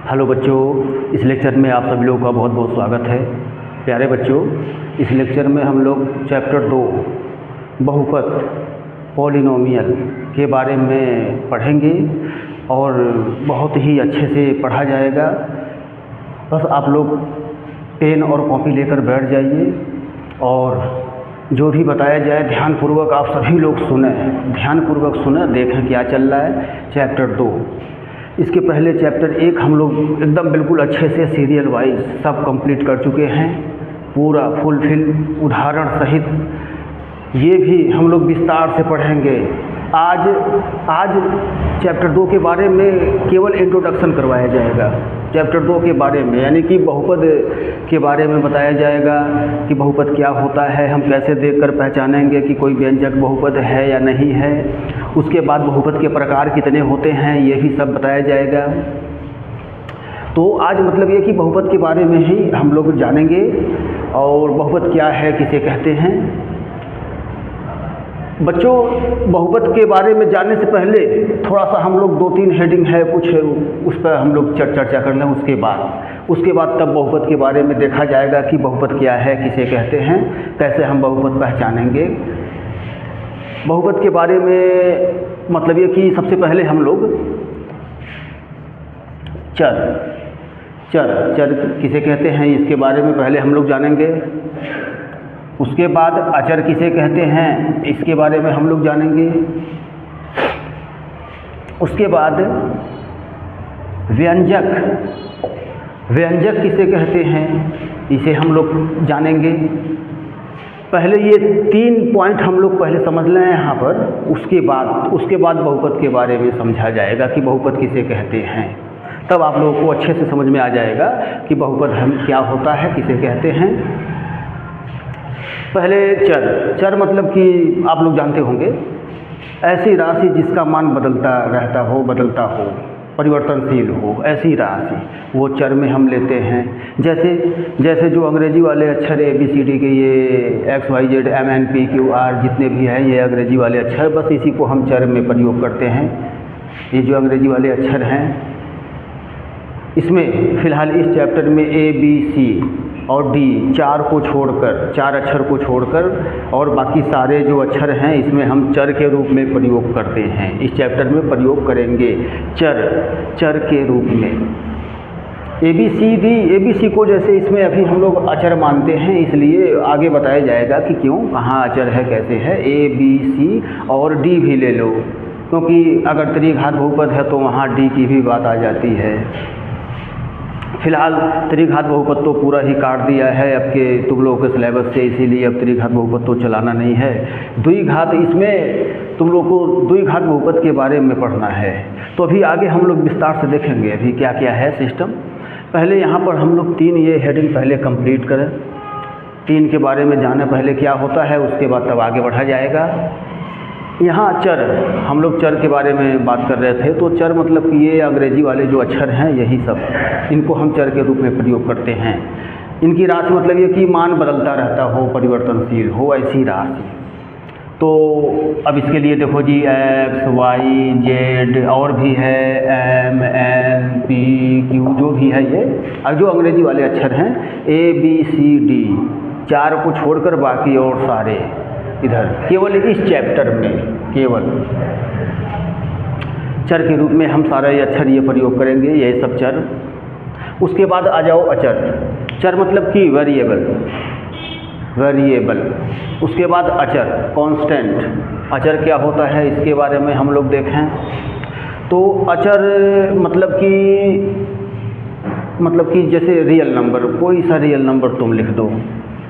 Hello बच्चों, इस lecture में आप सभी लोगों का बहुत बहुत स्वागत है। प्यारे बच्चों, इस लेक्चर में हम लोग चैप्टर 2 बहुपद पॉलिनोमियल के बारे में पढ़ेंगे और बहुत ही अच्छे से पढ़ा जाएगा। बस आप लोग पेन और कॉपी लेकर बैठ जाइए और जो भी बताया जाए ध्यानपूर्वक आप सभी लोग सुने, ध्यानपूर्वक सुने, देखें क्या चल रहा है। चैप्टर 2, इसके पहले चैप्टर 1 हम लोग एकदम बिल्कुल अच्छे से सीरियल वाइज सब कंप्लीट कर चुके हैं, पूरा फुलफिल उदाहरण सहित। ये भी हम लोग विस्तार से पढ़ेंगे। आज चैप्टर 2 के बारे में केवल इंट्रोडक्शन करवाया जाएगा। चैप्टर 2 के बारे में यानी कि बहुपद के बारे में बताया जाएगा कि बहुपद क्या होता है, हम कैसे देखकर पहचानेंगे कि कोई व्यंजक बहुपद है या नहीं है। उसके बाद बहुपद के प्रकार कितने होते हैं ये भी सब बताया जाएगा। तो आज मतलब ये कि बहुपद के बारे में ही हम लोग जानेंगे और बहुपद क्या है, किसे कहते हैं। बच्चों, बहुपद के बारे में जानने से पहले थोड़ा सा हम लोग 2-3 हेडिंग है कुछ उस पर हम लोग चर्चा कर लें। उसके बाद तब बहुपद के बारे में देखा जाएगा कि बहुपद क्या है, किसे कहते हैं, कैसे हम बहुपद पहचानेंगे। बहुपद के बारे में मतलब ये कि सबसे पहले हम लोग चर किसे कहते हैं इसके बारे में पहले हम लोग जानेंगे। उसके बाद अचर किसे कहते हैं इसके बारे में हम लोग जानेंगे। उसके बाद व्यंजक किसे कहते हैं इसे हम लोग जानेंगे। पहले ये 3 पॉइंट हम लोग पहले समझ लें यहाँ पर। उसके बाद बहुपद के बारे में समझा जाएगा कि बहुपद किसे कहते हैं। तब आप लोगों को अच्छे से समझ में आ जाएगा कि बहुपद हम क्या होता है, किसे कहते हैं। पहले चर मतलब कि आप लोग जानते होंगे, ऐसी राशि जिसका मान बदलता रहता हो, परिवर्तनशील हो, ऐसी राशि वो चर में हम लेते हैं। जैसे जो अंग्रेजी वाले अक्षर ABCD के ये XYZ MNPQR जितने भी हैं ये अंग्रेजी वाले अक्षर, बस इसी को हम चर में प्रयोग करते हैं। ये जो अंग्रेजी वाले अक्षर हैं इसमें फ़िलहाल इस चैप्टर में ABC और D 4 अक्षर को छोड़कर और बाकी सारे जो अक्षर हैं इसमें हम चर के रूप में प्रयोग करते हैं। इस चैप्टर में प्रयोग करेंगे चर के रूप में। ABC को जैसे इसमें अभी हम लोग अचर मानते हैं, इसलिए आगे बताया जाएगा कि क्यों, कहाँ अचर है, कैसे है। ABC और D भी ले लो, क्योंकि अगर त्रिघात बहुपद है तो वहाँ D की भी बात आ जाती है। फिलहाल त्रिघात बहुपद तो पूरा ही काट दिया है अब के तुम लोगों के सिलेबस से, इसीलिए अब त्रिघात बहुपद तो चलाना नहीं है। द्विघात, इसमें तुम लोग को द्विघात बहुपद के बारे में पढ़ना है। तो अभी आगे हम लोग विस्तार से देखेंगे अभी क्या क्या है सिस्टम। पहले यहाँ पर हम लोग 3 ये हेडिंग पहले कंप्लीट करें। 3 के बारे में जाने पहले क्या होता है, उसके बाद तब आगे बढ़ा जाएगा। यहाँ चर, हम लोग चर के बारे में बात कर रहे थे। तो चर मतलब कि ये अंग्रेजी वाले जो अक्षर हैं यही सब, इनको हम चर के रूप में प्रयोग करते हैं। इनकी राशि मतलब ये कि मान बदलता रहता हो, परिवर्तनशील हो, ऐसी राशि। तो अब इसके लिए देखो जी X, Y, Z और भी है M, N, P, Q जो भी है ये, और जो अंग्रेजी वाले अक्षर हैं ABCD 4 को छोड़कर बाकी और सारे इधर केवल इस चैप्टर में केवल चर के रूप में हम सारे अक्षर ये प्रयोग करेंगे, ये सब चर। उसके बाद आ जाओ अचर। चर मतलब कि वेरिएबल। उसके बाद अचर, कांस्टेंट। अचर क्या होता है इसके बारे में हम लोग देखें। तो अचर मतलब कि जैसे रियल नंबर, कोई सा रियल नंबर तुम लिख दो,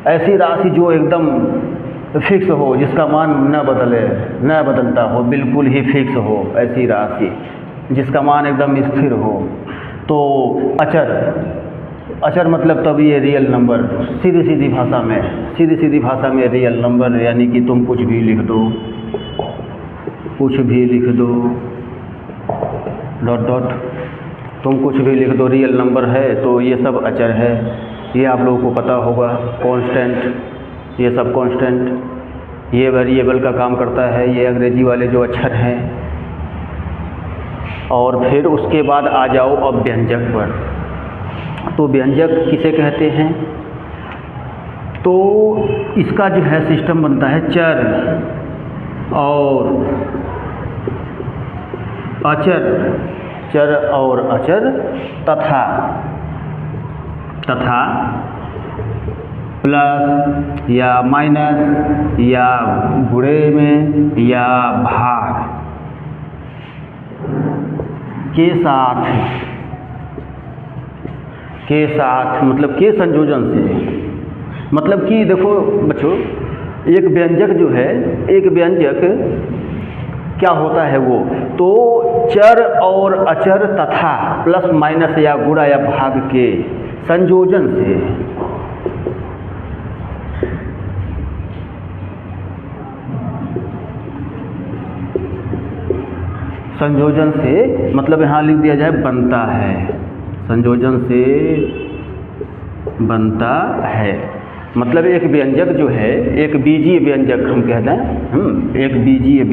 ऐसी राशि जो एकदम फिक्स हो, जिसका मान न बदलता हो, बिल्कुल ही फिक्स हो, ऐसी राशि जिसका मान एकदम स्थिर हो। तो अचर मतलब तब ये रियल नंबर, सीधी भाषा में रियल नंबर, यानी कि तुम कुछ भी लिख दो डॉट तुम कुछ भी लिख दो, रियल नंबर है तो ये सब अचर है। ये आप लोगों को पता होगा। कांस्टेंट, ये सब कांस्टेंट, ये वेरिएबल का काम करता है। ये अंग्रेजी वाले जो अक्षर हैं और फिर उसके बाद आ जाओ अब व्यंजक पर। तो व्यंजक किसे कहते हैं? तो इसका जो है सिस्टम बनता है चर और अचर, चर और अचर तथा प्लस या माइनस या गुणे में या भाग के साथ मतलब के संयोजन से। मतलब कि देखो बच्चों, एक व्यंजक जो है, एक व्यंजक क्या होता है वो, तो चर और अचर तथा प्लस माइनस या गुणा या भाग के संयोजन से मतलब यहाँ लिख दिया जाए बनता है, संयोजन से बनता है। मतलब एक व्यंजक जो है, एक बीजीय व्यंजक हम कहते हैं, एक बीजीय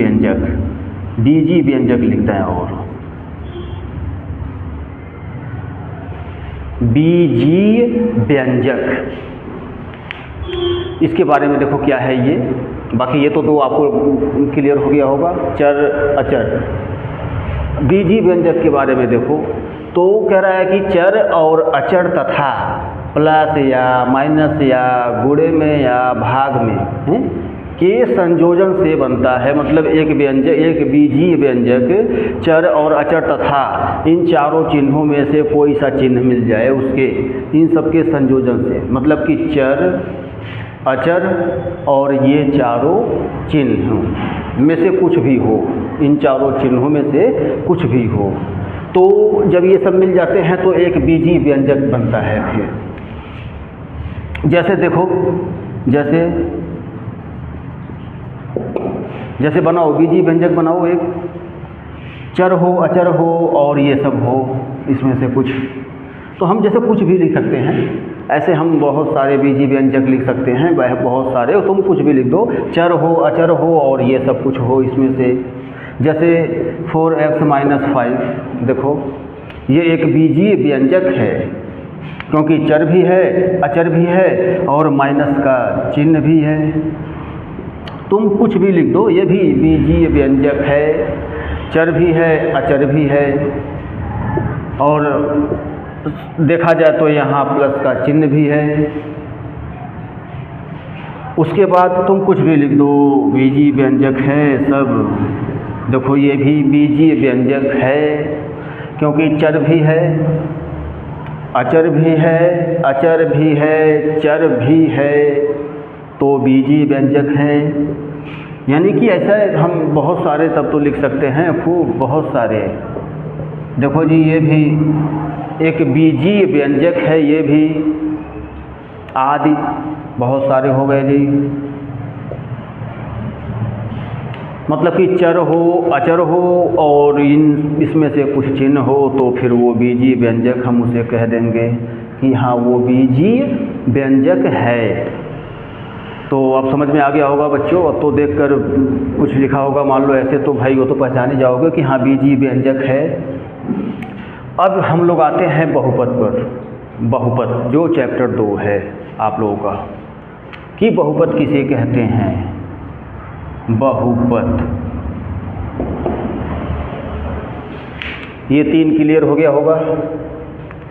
व्यंजक लिखते हैं। और बीजीय व्यंजक, इसके बारे में देखो क्या है ये। बाकी ये तो आपको क्लियर हो गया होगा, चर अचर। बीजीय व्यंजक के बारे में देखो तो कह रहा है कि चर और अचर तथा प्लस या माइनस या गुणे में या भाग में के संयोजन से बनता है। मतलब एक व्यंजक, एक बीजीय व्यंजक चर और अचर तथा इन चारों चिन्हों में से कोई सा चिन्ह मिल जाए उसके, इन सब के संयोजन से, मतलब कि चर अचर और ये चारों चिन्ह में से कुछ भी हो, इन चारों चिन्हों में से कुछ भी हो, तो जब ये सब मिल जाते हैं तो एक बीजीय व्यंजक बनता है। फिर जैसे देखो, जैसे बनाओ बीजीय व्यंजक बनाओ, एक चर हो अचर हो और ये सब हो, इसमें से कुछ, तो हम जैसे कुछ भी लिख सकते हैं, ऐसे हम बहुत सारे बीजीय व्यंजक लिख सकते हैं, वह बहुत सारे, तुम कुछ भी लिख दो, चर हो अचर हो और ये सब कुछ हो इसमें से। जैसे 4x - 5, देखो ये एक बीजीय व्यंजक है क्योंकि चर भी है अचर भी है और माइनस का चिन्ह भी है। तुम कुछ भी लिख दो, ये भी बीजीय व्यंजक है, चर भी है अचर भी है और देखा जाए तो यहाँ प्लस का चिन्ह भी है। उसके बाद तुम कुछ भी लिख दो, बीजीय व्यंजक है सब। देखो ये भी बीजीय व्यंजक है क्योंकि चर भी है अचर भी है, अचर भी है, चर भी है, तो बीजीय व्यंजक है। यानी कि ऐसा हम बहुत सारे तब तो लिख सकते हैं, खूब बहुत सारे। देखो जी ये भी एक बीजीय व्यंजक है, ये भी आदि बहुत सारे हो गए जी। मतलब कि चर हो अचर हो और इसमें से कुछ चिन्ह हो तो फिर वो बीजीय व्यंजक हम उसे कह देंगे कि हाँ वो बीजीय व्यंजक है। तो अब समझ में आ गया होगा बच्चों। अब तो देखकर कुछ लिखा होगा मान लो ऐसे, तो भाई वो तो पहचान ही जाओगे कि हाँ बीजीय व्यंजक है। अब हम लोग आते हैं बहुपद पर। बहुपद जो चैप्टर 2 है आप लोगों का, कि बहुपद किसे कहते हैं। बहुपद, ये 3 क्लियर हो गया होगा।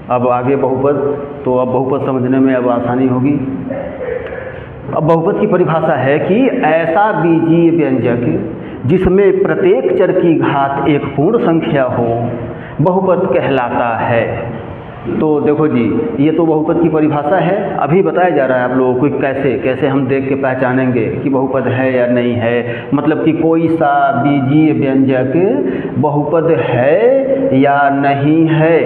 अब आगे बहुपद, तो अब बहुपद समझने में अब आसानी होगी। अब बहुपद की परिभाषा है कि ऐसा बीजीय व्यंजक जिसमें प्रत्येक चर की घात एक पूर्ण संख्या हो बहुपद कहलाता है। तो देखो जी ये तो बहुपद की परिभाषा है, अभी बताया जा रहा है आप लोगों को कैसे हम देख के पहचानेंगे कि बहुपद है या नहीं है। मतलब कि कोई सा बीजीय व्यंजक बहुपद है या नहीं है,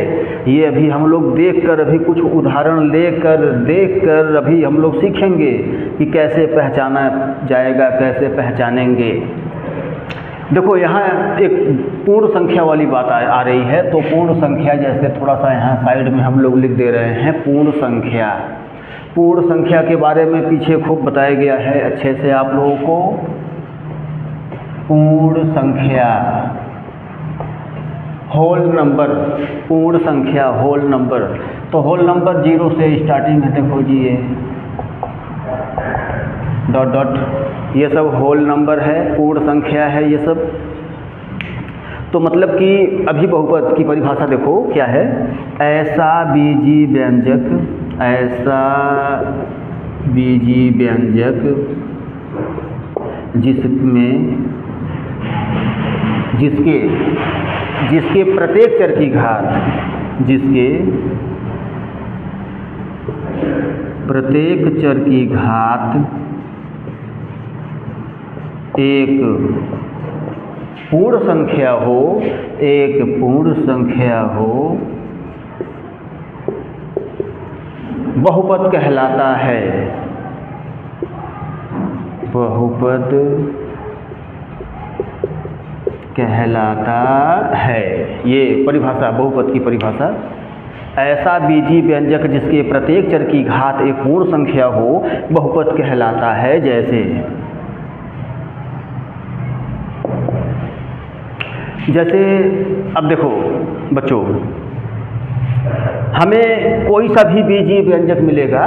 ये अभी हम लोग देखकर, अभी कुछ उदाहरण देखकर अभी हम लोग सीखेंगे कि कैसे पहचाना जाएगा, कैसे पहचानेंगे। देखो यहाँ एक पूर्ण संख्या वाली बात आ रही है, तो पूर्ण संख्या जैसे थोड़ा सा यहाँ साइड में हम लोग लिख दे रहे हैं पूर्ण संख्या। पूर्ण संख्या के बारे में पीछे खूब बताया गया है अच्छे से आप लोगों को। पूर्ण संख्या होल नंबर, पूर्ण संख्या, होल नंबर। तो होल नंबर 0 से स्टार्टिंग है, देखो जी ये डॉट डॉट, ये सब होल नंबर है, पूर्ण संख्या है ये सब। तो मतलब कि अभी बहुपद की परिभाषा देखो क्या है, ऐसा बीजी व्यंजक, ऐसा बीजी व्यंजक जिसमें जिसके प्रत्येक चर की घात, जिसके प्रत्येक चर की घात एक पूर्ण संख्या हो, एक पूर्ण संख्या हो, बहुपद कहलाता है, बहुपद कहलाता है। ये परिभाषा, बहुपद की परिभाषा, ऐसा बीजी व्यंजक जिसके प्रत्येक चर की घात एक पूर्ण संख्या हो, बहुपद कहलाता है। जैसे अब देखो बच्चों, हमें कोई सा भी बीजी व्यंजक मिलेगा,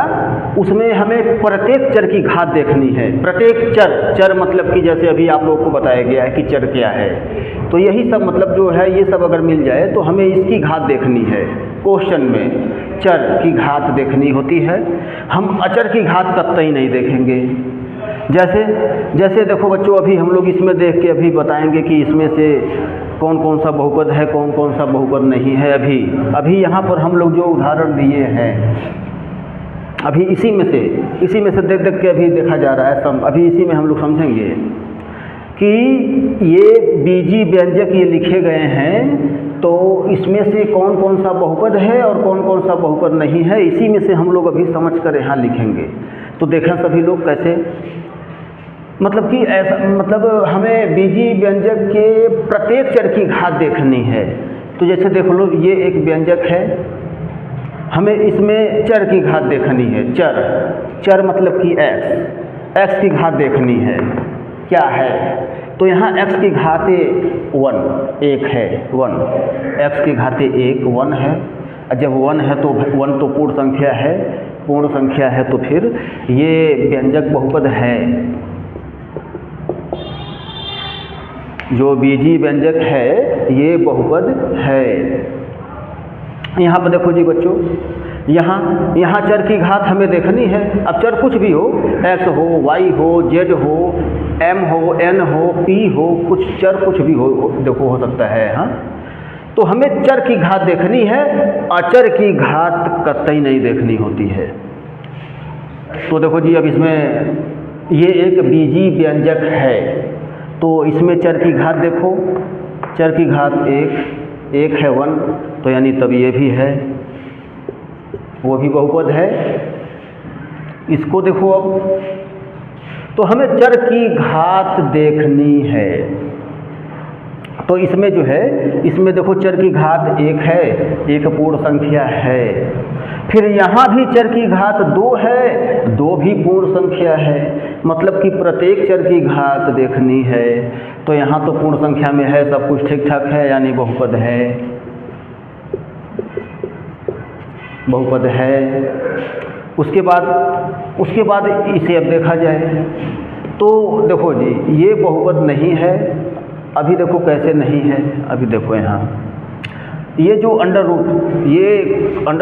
उसमें हमें प्रत्येक चर की घात देखनी है। प्रत्येक चर मतलब कि जैसे अभी आप लोगों को बताया गया है कि चर क्या है, तो यही सब मतलब जो है ये सब अगर मिल जाए तो हमें इसकी घात देखनी है। क्वेश्चन में चर की घात देखनी होती है, हम अचर की घात कतई नहीं देखेंगे। जैसे देखो बच्चों, अभी हम लोग इसमें देख के अभी बताएंगे कि इसमें से कौन कौन सा बहुपद है, कौन कौन सा बहुपद नहीं है। अभी यहाँ पर हम लोग जो उदाहरण दिए हैं, अभी इसी में से देख के अभी देखा जा रहा है। अभी इसी में हम लोग समझेंगे कि ये बीजी व्यंजक ये लिखे गए हैं, तो इसमें से कौन कौन सा बहुपद है और कौन कौन सा बहुपद नहीं है, इसी में से हम लोग अभी समझ कर यहाँ लिखेंगे। तो देखें सभी लोग कैसे, मतलब कि ऐसा, मतलब हमें बीजी व्यंजक के प्रत्येक चर की घात देखनी है। तो जैसे देख लो, ये एक व्यंजक है, हमें इसमें चर की घात देखनी है। चर मतलब कि x की घात देखनी है, क्या है, तो यहाँ x की घाते 1 है, 1, x की घाते 1 है। जब 1 है तो 1 तो पूर्ण संख्या है, पूर्ण संख्या है तो फिर ये व्यंजक बहुपद है। जो बीजी व्यंजक है ये बहुपद है। यहाँ पर देखो जी बच्चों, यहाँ चर की घात हमें देखनी है। अब चर कुछ भी हो, x हो, y हो, z हो, m हो, n हो, p हो, कुछ चर कुछ भी हो, देखो हो सकता है। हाँ, तो हमें चर की घात देखनी है, अचर की घात कतई नहीं देखनी होती है। तो देखो जी, अब इसमें ये एक बीजी व्यंजक है, तो इसमें चर की घात देखो, चर की घात 1 है, 1, तो यानी तब ये भी है, वो भी बहुपद है। इसको देखो अब, तो हमें चर की घात देखनी है। तो इसमें जो है, इसमें देखो चर की घात 1 है, एक पूर्ण संख्या है। फिर यहाँ भी चर की घात 2 है, 2 भी पूर्ण संख्या है, मतलब कि प्रत्येक चर की घात देखनी है। तो यहाँ तो पूर्ण संख्या में है, सब कुछ ठीक ठाक है, यानी बहुपद है, बहुपद है। उसके बाद इसे अब देखा जाए तो देखो जी, ये बहुपद नहीं है। अभी देखो कैसे नहीं है, अभी देखो यहाँ ये जो अंडर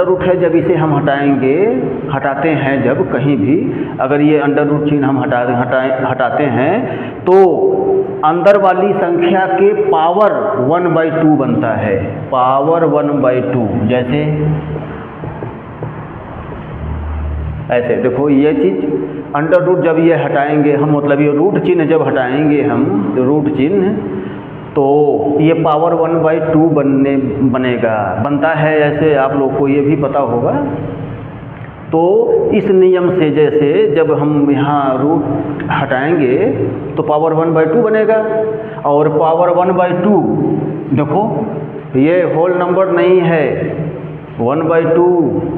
रूट है, जब इसे हम हटाते हैं, जब कहीं भी अगर ये अंडर रूट चिन्ह हम हटाते हैं, तो अंदर वाली संख्या के पावर 1/2 बनता है, पावर 1/2। जैसे ऐसे देखो, ये चीज़ अंडर रूट जब ये हटाएंगे हम, मतलब ये रूट चिन्ह जब हटाएंगे हम, रूट चिन्ह, तो ये पावर 1/2 बनता है। ऐसे आप लोग को ये भी पता होगा। तो इस नियम से जैसे जब हम यहाँ रूट हटाएंगे तो पावर 1/2 बनेगा, और पावर 1/2 देखो ये होल नंबर नहीं है, 1/2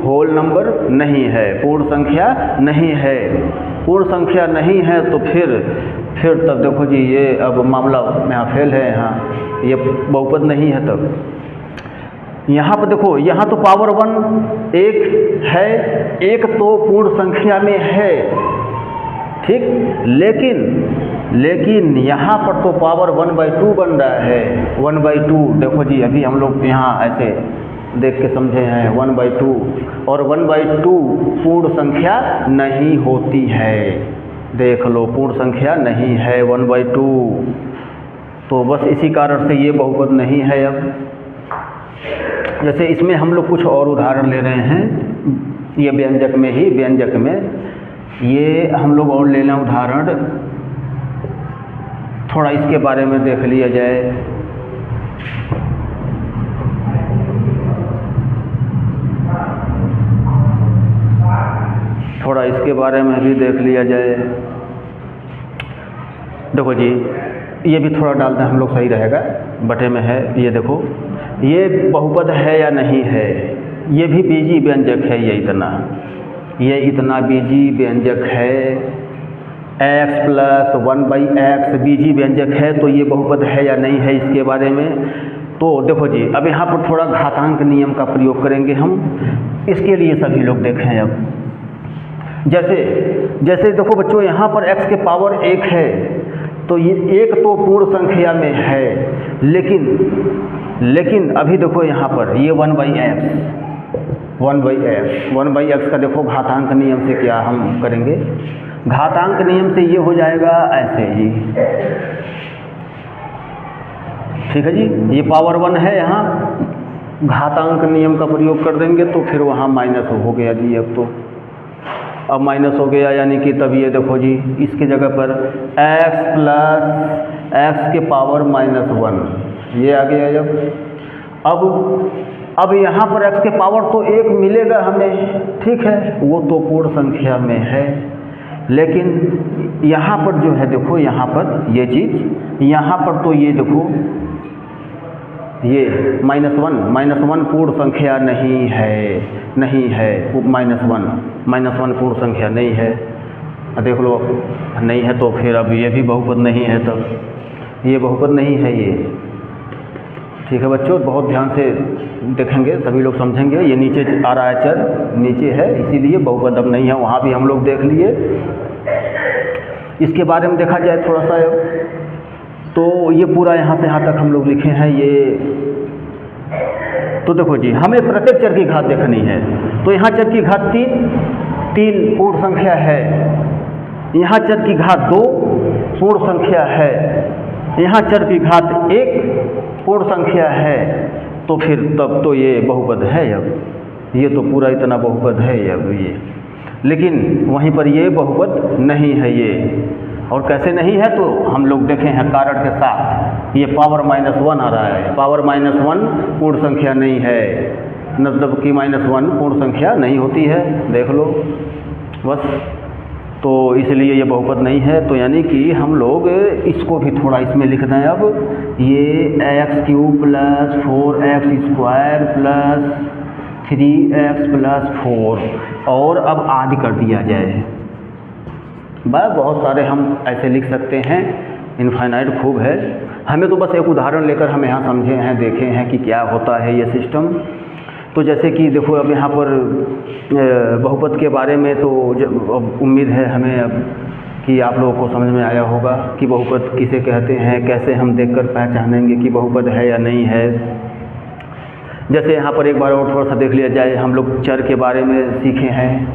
होल नंबर नहीं है, पूर्ण संख्या नहीं है। पूर्ण संख्या नहीं है तो फिर तब देखो जी, ये अब मामला यहाँ फेल है, यहाँ ये बहुपद नहीं है। तब यहाँ पर देखो, यहाँ तो पावर 1 एक है, एक तो पूर्ण संख्या में है, ठीक, लेकिन यहाँ पर तो पावर 1/2 बन रहा है, 1/2। देखो जी, अभी हम लोग यहाँ ऐसे देख के समझे हैं 1/2, और 1/2 पूर्ण संख्या नहीं होती है। देख लो, पूर्ण संख्या नहीं है 1/2, तो बस इसी कारण से ये बहुपद नहीं है। अब जैसे इसमें हम लोग कुछ और उदाहरण ले रहे हैं, ये व्यंजक में ही, व्यंजक में ये हम लोग और ले लें उदाहरण, थोड़ा इसके बारे में देख लिया जाए। थोड़ा इसके बारे में भी देख लिया जाए। देखो जी, ये भी थोड़ा डाल दें हम लोग, सही रहेगा, बटे में है। ये देखो, ये बहुपद है या नहीं है, ये भी बीजी व्यंजक है, ये इतना बीजी व्यंजक है, x + 1/x बीजी व्यंजक है, तो ये बहुपद है या नहीं है, इसके बारे में। तो देखो जी, अब यहाँ पर थोड़ा घातांक नियम का प्रयोग करेंगे हम, इसके लिए सभी लोग देखें। अब जैसे देखो बच्चों, यहाँ पर x के पावर 1 है, तो ये एक तो पूर्ण संख्या में है, लेकिन अभी देखो यहाँ पर ये 1/x का देखो घातांक नियम से क्या हम करेंगे। घातांक नियम से ये हो जाएगा ऐसे ही, ठीक है जी। ये पावर 1 है, यहाँ घातांक नियम का प्रयोग कर देंगे तो फिर वहाँ माइनस हो गया जी। अब माइनस हो गया, यानी कि तब ये देखो जी, इसकी जगह पर x + x के पावर -1 ये आ गया। अब यहाँ पर x के पावर तो 1 मिलेगा हमें, ठीक है, वो तो पूर्ण संख्या में है, लेकिन यहाँ पर जो है देखो, यहाँ पर ये चीज़, यहाँ पर तो ये देखो, ये -1 पूर्ण संख्या नहीं है, -1 पूर्ण संख्या नहीं है। देख लो, नहीं है तो फिर अब ये भी बहुपद नहीं है, तब ये बहुपद नहीं है ये, ठीक है बच्चों। बहुत ध्यान से देखेंगे, सभी लोग समझेंगे। ये नीचे आ रहा है, चर नीचे है, इसीलिए बहुपद अब नहीं है, वहाँ भी हम लोग देख लिए। इसके बारे में देखा जाए थोड़ा सा, तो ये पूरा यहाँ से यहाँ तक हम लोग लिखे हैं ये। तो देखो जी, हमें प्रत्येक चर की घात देखनी है, तो यहाँ चर की घात 3 पूर्ण संख्या है, यहाँ चर की घात 2 पूर्ण संख्या है, यहाँ चर की घात 1 पूर्ण संख्या है, तो फिर तब तो ये बहुपद है। अब ये तो पूरा इतना बहुपद है अब ये, लेकिन वहीं पर ये बहुपद नहीं है ये। और कैसे नहीं है, तो हम लोग देखे हैं कारण के साथ। ये पावर -1 आ रहा है, पावर -1 पूर्ण संख्या नहीं है, मतलब कि -1 पूर्ण संख्या नहीं होती है, देख लो बस। तो इसलिए ये बहुपद नहीं है। तो यानी कि हम लोग इसको भी थोड़ा इसमें लिख दें। अब ये x³ + 4x² + 3x + 4, और अब आदि कर दिया जाए। बहुत सारे हम ऐसे लिख सकते हैं, इनफाइनाइट खूब है। हमें तो बस एक उदाहरण लेकर हम यहाँ समझे हैं, देखे हैं कि क्या होता है ये सिस्टम। तो जैसे कि देखो, अब यहाँ पर बहुपद के बारे में तो उम्मीद है हमें अब कि आप लोगों को समझ में आया होगा कि बहुपद किसे कहते हैं, कैसे हम देखकर पहचानेंगे कि बहुपद है या नहीं है। जैसे यहाँ पर एक बार और थोड़ा सा देख लिया जाए, हम लोग चर के बारे में सीखे हैं,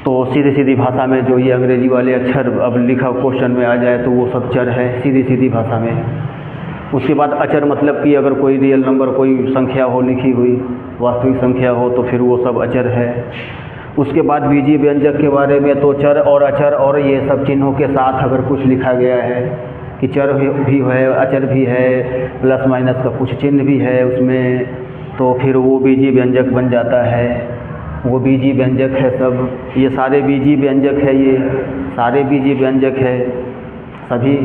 तो सीधी भाषा में जो ये अंग्रेजी वाले अक्षर अब लिखा क्वेश्चन में आ जाए तो वो सब चर है, सीधी भाषा में। उसके बाद अचर मतलब कि अगर कोई रियल नंबर, कोई संख्या हो लिखी हुई, वास्तविक संख्या हो, तो फिर वो सब अचर है। उसके बाद बीजी व्यंजक के बारे में तो चर और अचर और ये सब चिन्हों के साथ अगर कुछ लिखा गया है कि चर भी है, अचर भी है, प्लस माइनस का कुछ चिन्ह भी है उसमें, तो फिर वो बीजी व्यंजक बन जाता है। वो बीजी व्यंजक है सब, ये सारे बीजी व्यंजक है, ये सारे बीजी व्यंजक है सभी।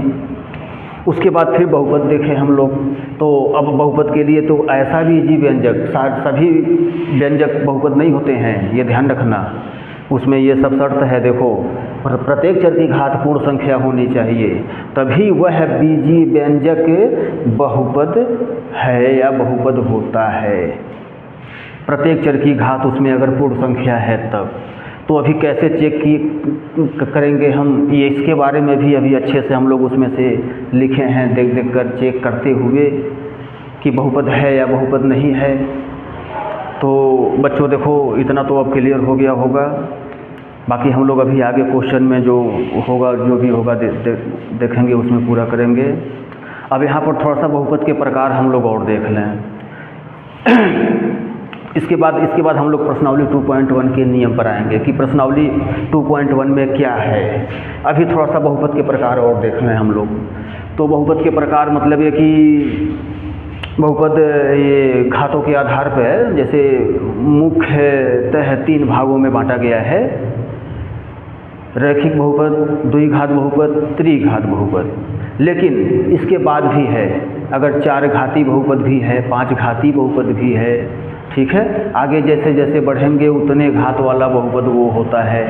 उसके बाद फिर बहुपद देखें हम लोग, तो अब बहुपद के लिए तो ऐसा बीजी व्यंजक, सभी व्यंजक बहुपद नहीं होते हैं, ये ध्यान रखना। उसमें ये सब शर्त है। देखो, प्रत्येक चर की घात पूर्ण संख्या होनी चाहिए, तभी वह बीजीय व्यंजक बहुपद है या बहुपद होता है। प्रत्येक चर की घात उसमें अगर पूर्ण संख्या है तब। तो अभी कैसे चेक करेंगे हम, ये इसके बारे में भी अभी अच्छे से हम लोग उसमें से लिखे हैं, देख देख कर चेक करते हुए कि बहुपद है या बहुपद नहीं है। तो बच्चों देखो, इतना तो अब क्लियर हो गया होगा। बाकी हम लोग अभी आगे क्वेश्चन में जो होगा, जो भी होगा देखेंगे, उसमें पूरा करेंगे। अब यहाँ पर थोड़ा सा बहुपद के प्रकार हम लोग और देख लें। इसके बाद हम लोग प्रश्नावली 2.1 के नियम पर आएंगे कि प्रश्नावली 2.1 में क्या है। अभी थोड़ा सा बहुपद के प्रकार और देख लें हम लोग। तो बहुपद के प्रकार मतलब ये कि बहुपद ये घातों के आधार पर जैसे मुख्यतः 3 भागों में बांटा गया है। रैखिक बहुपद, द्विघात बहुपद, त्रिघात बहुपद। लेकिन इसके बाद भी है, अगर 4 घाती बहुपद भी है, 5 घाती बहुपद भी है, ठीक है। आगे जैसे जैसे बढ़ेंगे उतने घात वाला बहुपद वो होता है।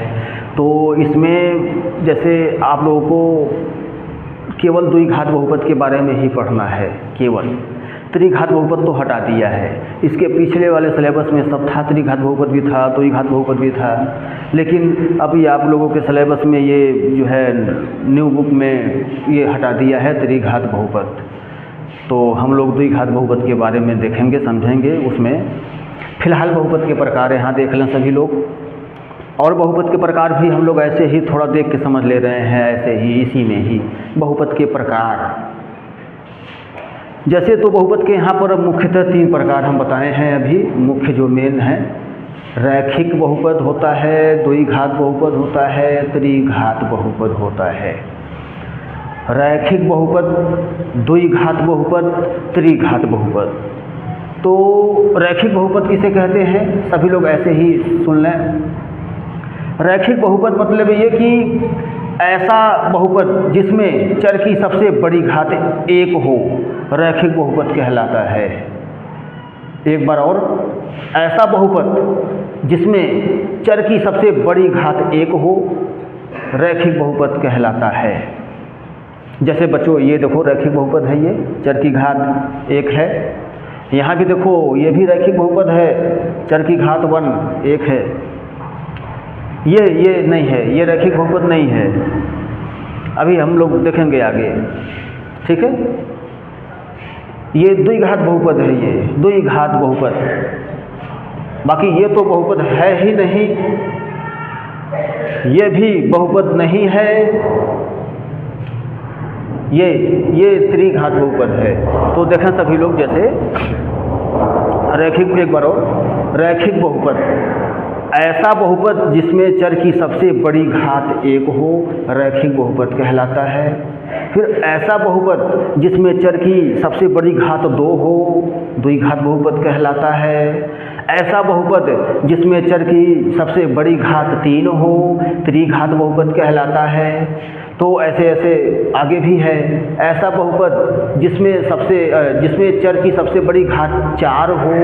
तो इसमें जैसे आप लोगों को केवल द्विघात बहुपद के बारे में ही पढ़ना है, केवल। त्रिघात बहुपद तो हटा दिया है, इसके पिछले वाले सिलेबस में सब था, त्रिघात बहुपद भी था, द्विघात बहुपद भी था। लेकिन अभी आप लोगों के सिलेबस में ये जो है न्यू बुक में ये हटा दिया है त्रिघात बहुपद। तो हम लोग द्विघात बहुपद के बारे में देखेंगे, समझेंगे उसमें। फिलहाल बहुपद के प्रकार यहाँ देख लें सभी लोग, और बहुपद के प्रकार भी हम लोग ऐसे ही थोड़ा देख के समझ ले रहे हैं, ऐसे ही इसी में ही बहुपद के प्रकार। जैसे तो बहुपद के यहाँ पर मुख्यतः 3 प्रकार हम बताए हैं अभी, मुख्य जो मेन है। रैखिक बहुपद होता है, द्विघात बहुपद होता है, त्रिघात बहुपद होता है। रैखिक बहुपद, द्विघात बहुपद, त्रिघात बहुपद। तो रैखिक बहुपद किसे कहते हैं, सभी लोग ऐसे ही सुन लें। रैखिक बहुपद मतलब ये कि ऐसा बहुपद जिसमें चर की सबसे बड़ी घात 1 हो, रैखिक बहुपद कहलाता है। एक बार और, ऐसा बहुपद जिसमें चर की सबसे बड़ी घात 1 हो, रैखिक बहुपद कहलाता है। जैसे बच्चों ये देखो, रैखिक बहुपद है, ये चर की घात 1 है। यहाँ भी देखो, ये भी रैखिक बहुपद है, चर की घात 1 है। ये नहीं है, ये रैखिक बहुपद नहीं है। अभी हम लोग देखेंगे आगे, ठीक है। ये द्विघात बहुपद है, ये द्विघात बहुपद। बाकी ये तो बहुपद है ही नहीं, ये भी बहुपद नहीं है, ये त्रिघात बहुपद है। तो देखें सभी लोग, जैसे रैखिक, एक बार और, रैखिक बहुपद ऐसा बहुपद जिसमें चर की सबसे बड़ी घात 1 हो, रैखिक बहुपद कहलाता है। फिर ऐसा बहुपद जिसमें चर की सबसे बड़ी घात 2 हो, द्विघात बहुपद कहलाता है। ऐसा बहुपद जिसमें चर की सबसे बड़ी घात 3 हो, त्रिघात बहुपद कहलाता है। तो ऐसे ऐसे आगे भी है। ऐसा बहुपद जिसमें चर की सबसे बड़ी घात 4 हो,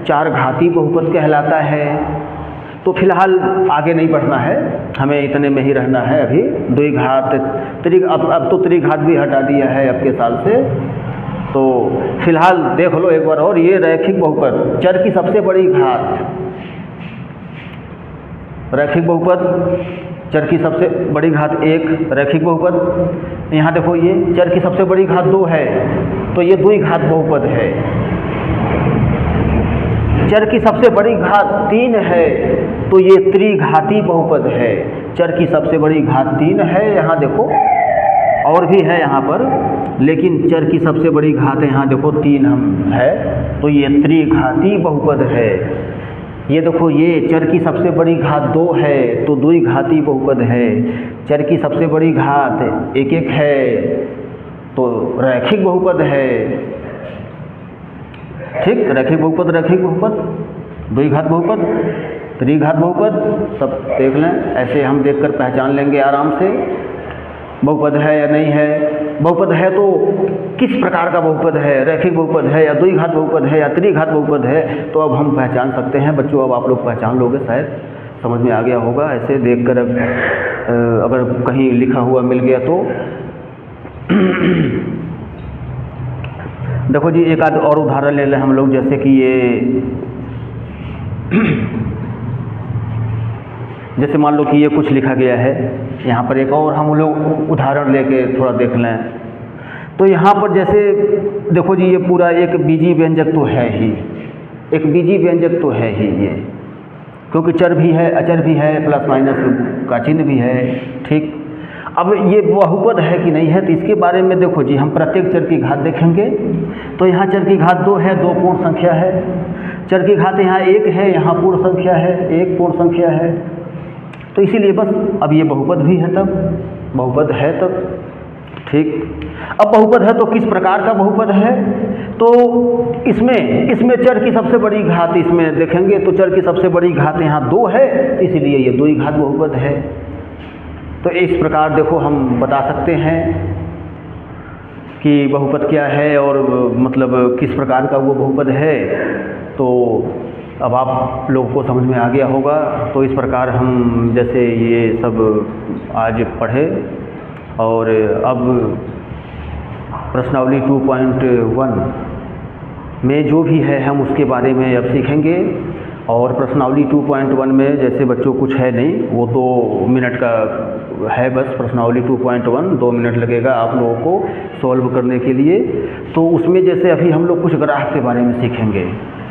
4 घाती बहुपद कहलाता है। तो फिलहाल आगे नहीं बढ़ना है, हमें इतने में ही रहना है अभी। द्विघात, अब तो त्रिघात भी हटा दिया है अब के साल से। तो फिलहाल देख लो एक बार और, ये रैखिक बहुपद, चर की सबसे बड़ी घात, रैखिक बहुपद, चर की सबसे बड़ी घात 1, रैखिक बहुपद। यहाँ देखो, ये चर की सबसे बड़ी घात 2 है, तो ये द्विघात बहुपद है। चर की सबसे बड़ी घात 3 है, तो ये त्रिघाती बहुपद है। चर की सबसे बड़ी घात 3 है, यहाँ देखो, और भी है यहाँ पर, लेकिन चर की सबसे बड़ी घात यहाँ देखो 3 है, तो ये त्रिघाती बहुपद है। ये देखो, ये चर की सबसे बड़ी घात 2 है, तो द्विघाती बहुपद है। चर की सबसे बड़ी घात 1 है, तो रैखिक बहुपद है। ठीक, रैखिक बहुपद, रैखिक बहुपद, द्विघात बहुपद, त्रिघात बहुपद, सब देख लें। ऐसे हम देखकर पहचान लेंगे आराम से बहुपद है या नहीं है। बहुपद है तो किस प्रकार का बहुपद है, रैखिक बहुपद है या द्विघात बहुपद है या त्रिघात बहुपद है, तो अब हम पहचान सकते हैं बच्चों। अब आप लोग पहचान लोगे शायद, समझ में आ गया होगा। ऐसे देखकर अगर कहीं लिखा हुआ मिल गया तो देखो जी, एक आध और उदाहरण ले लें हम लोग, जैसे कि ये जैसे मान लो कि ये कुछ लिखा गया है, यहाँ पर एक और हम लोग उदाहरण लेके थोड़ा देख लें। तो यहाँ पर जैसे देखो जी, ये पूरा एक बीजी व्यंजक तो है ही, एक बीजी व्यंजक तो है ही ये, क्योंकि चर भी है, अचर भी है, प्लस माइनस का चिन्ह भी है, ठीक। अब ये बहुपद है कि नहीं है, तो इसके बारे में देखो जी, हम प्रत्येक चर की घात देखेंगे। तो यहाँ चर की घात 2 है, 2 पूर्ण संख्या है। चर की घात यहाँ 1 है, यहाँ पूर्ण संख्या है, 1 पूर्ण संख्या है। तो इसीलिए बस अब ये बहुपद भी है, तब बहुपद है तब, ठीक। अब बहुपद है तो किस प्रकार का बहुपद है, तो इसमें चर की सबसे बड़ी घात इसमें देखेंगे, तो चर की सबसे बड़ी घात यहाँ 2 है, इसलिए ये 2 ही घात बहुपद है। तो इस प्रकार देखो हम बता सकते हैं कि बहुपद क्या है और मतलब किस प्रकार का वो बहुपद है। तो अब आप लोगों को समझ में आ गया होगा। तो इस प्रकार हम जैसे ये सब आज पढ़े, और अब प्रश्नावली 2.1 में जो भी है हम उसके बारे में अब सीखेंगे। और प्रश्नावली 2.1 में जैसे बच्चों कुछ है नहीं, वो 2 मिनट का है बस। प्रश्नावली 2.1 2 मिनट लगेगा आप लोगों को सॉल्व करने के लिए। तो उसमें जैसे अभी हम लोग कुछ ग्राफ के बारे में सीखेंगे,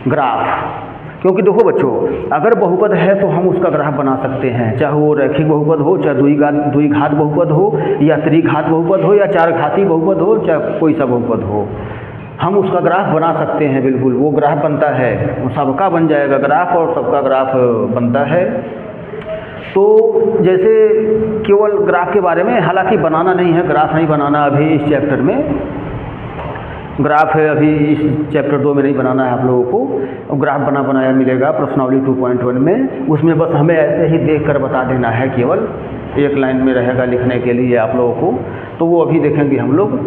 ग्राफ। क्योंकि देखो बच्चों, अगर बहुपद है तो हम उसका ग्राफ बना सकते हैं, चाहे वो रैखिक बहुपद हो, चाहे द्विघात बहुपद हो, या त्रिघात बहुपद हो, या 4 घाती बहुपद हो, चाहे कोई सा बहुपद हो, हम उसका ग्राफ बना सकते हैं। बिल्कुल वो ग्राफ बनता है, सबका बन जाएगा ग्राफ, और सबका ग्राफ बनता है। तो जैसे केवल ग्राफ के बारे में, हालांकि बनाना नहीं है, ग्राफ नहीं बनाना अभी इस चैप्टर में, ग्राफ है अभी इस चैप्टर 2 में नहीं बनाना है आप लोगों को। ग्राफ बना बनाया मिलेगा प्रश्नावली 2.1 में, उसमें बस हमें ऐसे ही देख कर बता देना है, केवल एक लाइन में रहेगा लिखने के लिए आप लोगों को। तो वो अभी देखेंगे हम लोग।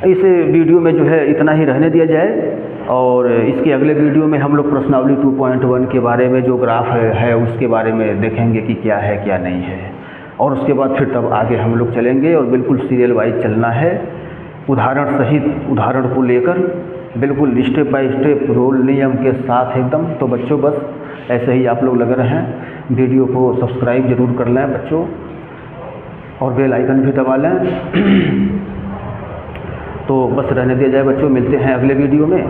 इस वीडियो में जो है इतना ही रहने दिया जाए, और इसके अगले वीडियो में हम लोग प्रश्नावली 2.1 के बारे में जो ग्राफ है उसके बारे में देखेंगे कि क्या है क्या नहीं है। और उसके बाद फिर तब आगे हम लोग चलेंगे, और बिल्कुल सीरियल वाइज चलना है, उदाहरण सहित, उदाहरण को लेकर बिल्कुल स्टेप बाय स्टेप रूल नियम के साथ एकदम। तो बच्चों बस ऐसे ही आप लोग लगे रहें, वीडियो को सब्सक्राइब जरूर कर लें बच्चों, और बेल आइकन भी दबा लें। तो बस रहने दिया जाए बच्चों, मिलते हैं अगले वीडियो में।